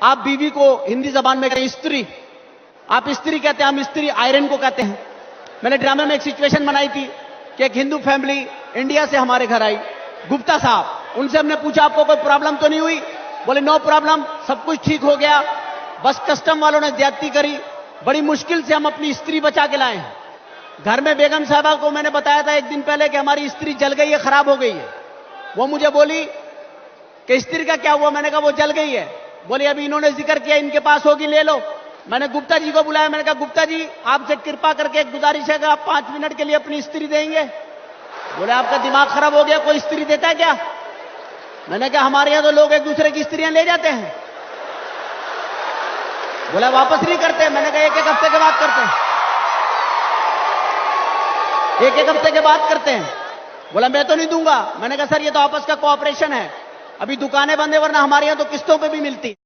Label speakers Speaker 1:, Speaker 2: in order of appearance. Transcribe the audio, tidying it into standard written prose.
Speaker 1: आप बीवी को हिंदी जबान में कहते हैं स्त्री, आप स्त्री कहते हैं, हम स्त्री आयरन को कहते हैं। मैंने ड्रामे में एक सिचुएशन बनाई थी कि एक हिंदू फैमिली इंडिया से हमारे घर आई, गुप्ता साहब, उनसे हमने पूछा आपको कोई प्रॉब्लम तो नहीं हुई? बोले नो प्रॉब्लम, सब कुछ ठीक हो गया, बस कस्टम वालों ने ज्यादती करी, बड़ी मुश्किल से हम अपनी स्त्री बचा के लाए हैं। घर में बेगम साहबा को मैंने बताया था एक दिन पहले कि हमारी स्त्री जल गई है, खराब हो गई है। वो मुझे बोली कि स्त्री का क्या हुआ? मैंने कहा वो जल गई है। बोले अभी इन्होंने जिक्र किया, इनके पास होगी, ले लो। मैंने गुप्ता जी को बुलाया, मैंने कहा गुप्ता जी आपसे कृपा करके एक गुजारिश है कि आप 5 मिनट के लिए अपनी स्त्री देंगे? बोले आपका दिमाग खराब हो गया, कोई स्त्री देता है क्या? मैंने कहा हमारे यहां तो लोग एक दूसरे की स्त्रियां ले जाते हैं। बोला वापस नहीं करते। मैंने कहा एक एक हफ्ते के बाद करते हैं, एक एक हफ्ते के बाद करते हैं। बोला मैं तो नहीं दूंगा। मैंने कहा सर ये तो आपस का कोऑपरेशन है, अभी दुकानें बंद है, वरना हमारे यहां तो किस्तों पे भी मिलती।